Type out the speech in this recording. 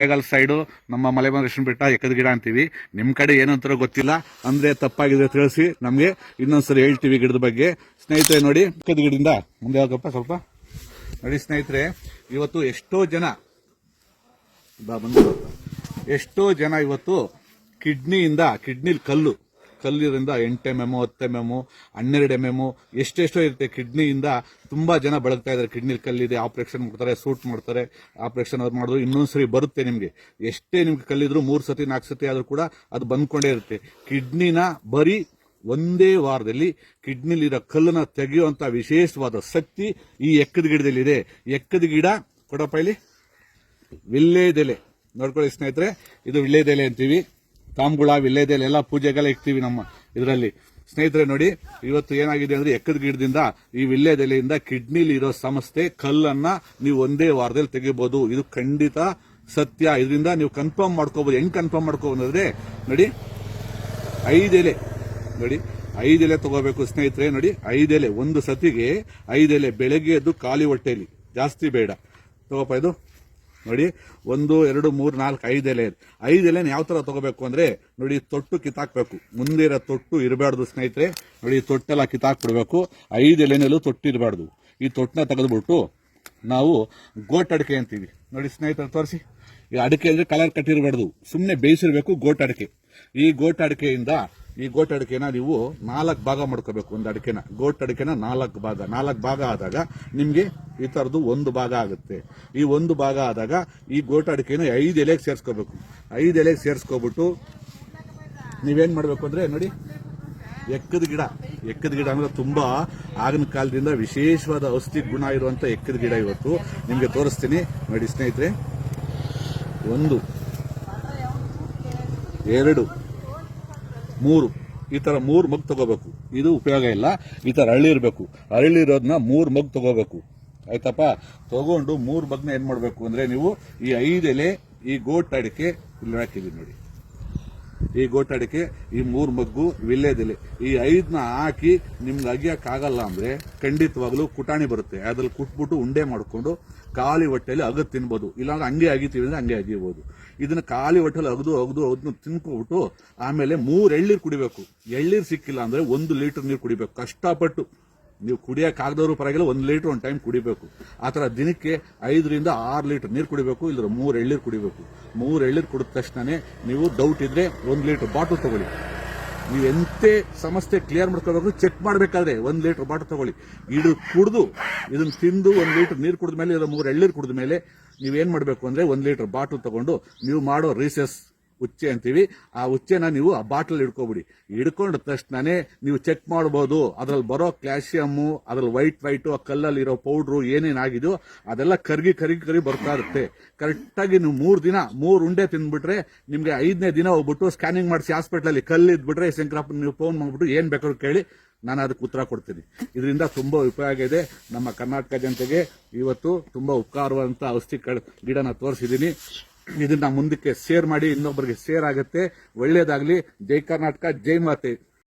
Kollegal side ನಮ್ಮ ಮಲೆಮಹದೇಶ್ವರ ಬೆಟ್ಟ ಎಕ್ಕದ ಗಿಡ ಅಂತೀವಿ. ನಿಮ್ಮ ಕಡೆ ಏನಂತಾರೋ ಗೊತ್ತಿಲ್ಲ, ಅಂದ್ರೆ ತಪ್ಪಾಗಿದೆ ತಿಳಿಸಿ, ನಮಗೆ ಇನ್ನೊಂದ್ಸರಿ ಹೇಳ್ತೀವಿ ಗಿಡದ ಬಗ್ಗೆ. ಸ್ನೇಹಿತರೆ ನೋಡಿ, ಎಕ್ಕದ ಗಿಡದಿಂದ ಮುಂದೆ ಹೋಗಪ್ಪ ಸ್ವಲ್ಪ ನೋಡಿ. ಸ್ನೇಹಿತರೆ, ಇವತ್ತು ಎಷ್ಟೋ ಜನ ಇವತ್ತು ಕಿಡ್ನಿಲಿ ಕಲ್ಲಿರಿಂದ 8 mm 10 mm 12 mm ಎಷ್ಟೆಷ್ಟೋ ಇರುತ್ತೆ. ಕಿಡ್ನಿಯಿಂದ ತುಂಬಾ ಜನ ಬಳಗ್ತಾ ಇದ್ದಾರೆ. ಕಿಡ್ನಿಲಿ ಕಲ್ಲಿದೆ, ಆಪರೇಷನ್ ಮಾಡ್ತಾರೆ, ಸೂಟ್ ಮಾಡ್ತಾರೆ, ಆಪರೇಷನ್ ಅವ್ರು ಮಾಡಿದ್ರು ಇನ್ನೊಂದ್ಸರಿ ಬರುತ್ತೆ. ನಿಮ್ಗೆ ಎಷ್ಟೇ ನಿಮ್ಗೆ ಕಲ್ಲಿದ್ರು 3 ಸತಿ 4 ಸತಿ ಆದ್ರೂ ಕೂಡ ಅದು ಬಂದ್ಕೊಂಡೇ ಇರುತ್ತೆ. ಕಿಡ್ನಿನ ಬರೀ ಒಂದೇ ವಾರದಲ್ಲಿ ಕಿಡ್ನಿಲಿರೋ ಕಲ್ಲನ್ನ ತೆಗೆಯುವಂತ ವಿಶೇಷವಾದ ಶಕ್ತಿ ಈ ಎಕ್ಕದ ಗಿಡದಲ್ಲಿದೆ. ಎಕ್ಕದ ಗಿಡ ಕೊಡಪ್ಪ ಇಲ್ಲಿ, ವಿಳ್ಳೆದೆಲೆ ನೋಡ್ಕೊಳ್ಳಿ ಸ್ನೇಹಿತರೆ, ಇದು ವಿಳ್ಳೆದೆಲೆ ಅಂತೀವಿ. ತಾಂಬುಳ, ವಿಳ್ಳೆದೆಲೆ ಎಲ್ಲ ಪೂಜೆಗೆಲ್ಲ ಇಕ್ತೀವಿ ನಮ್ಮ ಇದರಲ್ಲಿ. ಸ್ನೇಹಿತರೆ ನೋಡಿ, ಇವತ್ತು ಏನಾಗಿದೆ ಅಂದ್ರೆ ಎಕ್ಕದ ಗಿಡದಿಂದ ಈ ವಿಳ್ಳೆದೆಲೆಯಿಂದ ಕಿಡ್ನಿಲಿ ಇರೋ ಸಮಸ್ಯೆ ಕಲ್ಲನ್ನ ನೀವು ಒಂದೇ ವಾರದಲ್ಲಿ ತೆಗಿಬಹುದು. ಇದು ಖಂಡಿತ ಸತ್ಯ. ಇದರಿಂದ ನೀವು ಕನ್ಫರ್ಮ್ ಮಾಡ್ಕೋಬಹುದು. ಹೆಂಗ್ ಕನ್ಫರ್ಮ್ ಮಾಡ್ಕೋಬಹುದು ಅಂದ್ರೆ ನೋಡಿ, 5 ಎಲೆ ನೋಡಿ, 5 ಎಲೆ ತಗೋಬೇಕು ಸ್ನೇಹಿತರೆ. ನೋಡಿ, 5 ಎಲೆ ಒಂದು ಸತಿಗೆ 5 ಎಲೆ ಬೆಳಗ್ಗೆ ಎದ್ದು ಖಾಲಿ ಹೊಟ್ಟೆಯಲ್ಲಿ, ಜಾಸ್ತಿ ಬೇಡ ತಗೋಪ. ಇದು ನೋಡಿ, 1 2 3 4 5 ಎಲೆ. 5 ಎಲೆನ ಯಾವ ತರ ತಗೋಬೇಕು ಅಂದ್ರೆ ನೋಡಿ, ತೊಟ್ಟು ಕಿತ್ತಾಕ್ಬೇಕು. ಮುಂದೆ ಇರೋ ತೊಟ್ಟು ಇರಬಾರ್ದು ಸ್ನೇಹಿತರೆ. ನೋಡಿ, ತೊಟ್ಟೆಲ್ಲ ಕಿತ್ತಾಕ್ಬಿಡ್ಬೇಕು. 5 ಎಲೆನಲ್ಲೂ ತೊಟ್ಟು ಇರಬಾರ್ದು. ಈ ತೊಟ್ಟನ್ನ ತೆಗೆದ್ಬಿಟ್ಟು ನಾವು ಗೋಟ್ ಅಡಿಕೆ ಅಂತೀವಿ. ನೋಡಿ ಸ್ನೇಹಿತರೆ, ತೋರಿಸಿ. ಈ ಅಡಿಕೆ ಅಂದ್ರೆ ಕಲರ್ ಕಟ್ಟಿರಬಾರ್ದು, ಸುಮ್ಮನೆ ಬೇಯಿಸಿರ್ಬೇಕು ಗೋಟ್ ಅಡಿಕೆ. ಈ ಗೋಟ್ ಅಡಿಕೆನ ನೀವು 4 ಭಾಗ ಮಾಡ್ಕೋಬೇಕು. ಒಂದು ಅಡಿಕೆನ, ಗೋಟ್ ಅಡಿಕೆನ 4 ಭಾಗ ಆದಾಗ ನಿಮ್ಗೆ ಈ ತರದ್ದು 1 ಭಾಗ ಆಗುತ್ತೆ. ಈ 1 ಭಾಗ ಆದಾಗ ಈ ಗೋಟ್ ಅಡಿಕೆನ 5 ಎಲೆಗೆ ಸೇರಿಸ್ಕೋಬೇಕು. 5 ಎಲೆಗೆ ಸೇರಿಸ್ಕೊಬಿಟ್ಟು ನೀವೇನ್ ಮಾಡ್ಬೇಕು ಅಂದ್ರೆ ನೋಡಿ, ಎಕ್ಕದ ಗಿಡ ಅಂದ್ರೆ ತುಂಬಾ ಆಗಿನ ಕಾಲದಿಂದ ವಿಶೇಷವಾದ ಔಷಧಿ ಗುಣ ಇರುವಂತ ಎಕ್ಕದ ಗಿಡ ಇವತ್ತು ನಿಮ್ಗೆ ತೋರಿಸ್ತೀನಿ. ನೋಡಿ ಸ್ನೇಹಿತರೆ, 1 2 3 ಈ ತರ 3 ಮಗ್ ತಗೋಬೇಕು. ಇದು ಉಪಯೋಗ ಇಲ್ಲ. ಈ ತರ ಅರಳಿರೋದನ್ನ 3 ಮಗ್ ತಗೋಬೇಕು. ಆಯ್ತಪ್ಪ. ತಗೊಂಡು 3 ಮಗ್ನ ಏನ್ ಮಾಡ್ಬೇಕು ಅಂದ್ರೆ ನೀವು ಈ 5 ಎಲೆ, ಈ ಗೋಟ್ ಅಡಿಕೆ ಇಲ್ಲಿ ಹಾಕಿದೀನಿ ನೋಡಿ, ಈ ಗೋಟ್ ಅಡಿಕೆ, ಈ 3 ಮಗ್ಗು ವಿಳ್ಳೆದೆಲೆ, ಈ 5ನ ಹಾಕಿ ನಿಮ್ಗೆ ಅಗಿಯಕ್ಕಾಗಲ್ಲ ಅಂದ್ರೆ ಖಂಡಿತವಾಗ್ಲೂ ಕುಟಾಣಿ ಬರುತ್ತೆ. ಅದ್ರಲ್ಲಿ ಕುಟ್ಬಿಟ್ಟು ಉಂಡೆ ಮಾಡ್ಕೊಂಡು ಖಾಲಿ ಹೊಟ್ಟೆಯಲ್ಲಿ ಅಗದು ತಿನ್ಬೋದು. ಇಲ್ಲಾಂದ್ರೆ ಹಂಗೆ ಅಗಿತೀವಿ ಅಂದ್ರೆ ಹಂಗೆ ಅಗಿಬಹುದು. ಇದನ್ನ ಖಾಲಿ ಹೊಟ್ಟೆಯಲ್ಲಿ ಅಗದು ತಿನ್ಕೊಬಿಟ್ಟು ಆಮೇಲೆ 3 ಎಳ್ನೀರು ಕುಡಿಬೇಕು. ಎಳ್ನೀರು ಸಿಕ್ಕಿಲ್ಲ ಅಂದ್ರೆ 1 ಲೀಟರ್ ನೀರು ಕುಡಿಬೇಕು. ಕಷ್ಟಪಟ್ಟು ನೀವು ಕುಡಿಯಕ್ಕಾಗದವ್ರು ಪರವಾಗಿಲ್ಲ, 1 ಲೀಟರ್ ಒಂದು ಟೈಮ್ ಕುಡಿಬೇಕು. ಆತರ ದಿನಕ್ಕೆ 5 ರಿಂದ 6 ಲೀಟರ್ ನೀರು ಕುಡಿಬೇಕು. ಇಲ್ಲ 3 ಎಳ್ನೀರು ಕುಡಿಬೇಕು. 3 ಎಳ್ನೀರು ಕುಡಿದ ತಕ್ಷಣನೇ ನೀವು ಡೌಟ್ ಇದ್ರೆ 1 ಲೀಟರ್ ಬಾಟಲ್ ತಗೊಳ್ಳಿ. ನೀವು ಎಂತೆ ಸಮಸ್ಯೆ ಕ್ಲಿಯರ್ ಮಾಡ್ಕೋಬೇಕು, ಚೆಕ್ ಮಾಡಬೇಕಾದ್ರೆ 1 ಲೀಟರ್ ಬಾಟಲ್ ತಗೊಳ್ಳಿ. ಇದು ಕುಡಿದು ಇದನ್ನ ತಿಂದು 1 ಲೀಟರ್ ನೀರು ಕುಡಿದ ಮೇಲೆ, 3 ಎಳ್ನೀರು ಕುಡಿದ ಮೇಲೆ ನೀವೇನ್ ಮಾಡಬೇಕು ಅಂದ್ರೆ 1 ಲೀಟರ್ ಬಾಟಲ್ ತಗೊಂಡು ನೀವು ಮಾಡೋ ರೀಸೆಸ್ ಉಚ್ಚೆ ಅಂತೀವಿ, ಆ ಉಚ್ಚೆನ ನೀವು ಆ ಬಾಟಲ್ ಹಿಡ್ಕೊಂಡ ತಕ್ಷಣನೇ ನೀವು ಚೆಕ್ ಮಾಡಬಹುದು. ಅದ್ರಲ್ಲಿ ಬರೋ ಕ್ಯಾಲ್ಸಿಯಮ್ಮು, ಅದ್ರಲ್ಲಿ ವೈಟ್ ಆ ಕಲ್ಲಲ್ಲಿ ಇರೋ ಪೌಡ್ರು ಏನೇನಾಗಿದೆಯೋ ಅದೆಲ್ಲ ಕರಗಿ ಬರ್ತಾ ಇರುತ್ತೆ. ಕರೆಕ್ಟಾಗಿ ನೀವು 3 ದಿನ 3 ಉಂಡೆ ತಿಂದ್ಬಿಟ್ರೆ ನಿಮ್ಗೆ 5ನೇ ದಿನ ಹೋಗ್ಬಿಟ್ಟು ಸ್ಕ್ಯಾನಿಂಗ್ ಮಾಡಿಸಿ ಹಾಸ್ಪಿಟಲ್ ಕಲ್ಲು ಇದ್ಬಿಟ್ರೆ ಶಂಕರಪ್ಪ ನೀವು ಫೋನ್ ಮಾಡ್ಬಿಟ್ಟು ಏನ್ ಬೇಕಾದ್ರೂ ಕೇಳಿ, ನಾನು ಅದಕ್ಕೆ ಉತ್ತರ ಕೊಡ್ತೀನಿ. ಇದರಿಂದ ತುಂಬಾ ಉಪಯೋಗ ಇದೆ ನಮ್ಮ ಕರ್ನಾಟಕ ಜನತೆಗೆ. ಇವತ್ತು ತುಂಬಾ ಉಪಕಾರವಾದಂತ ಔಷಧಿ ಗಿಡನ ತೋರಿಸಿದೀನಿ. ಇದನ್ನ ಮುಂದಕ್ಕೆ ಶೇರ್ ಮಾಡಿ, ಇನ್ನೊಬ್ಬರಿಗೆ ಶೇರ್ ಆಗುತ್ತೆ. ಒಳ್ಳೇದಾಗ್ಲಿ. ಜೈ ಕರ್ನಾಟಕ, ಜೈ ಮಾತೆ.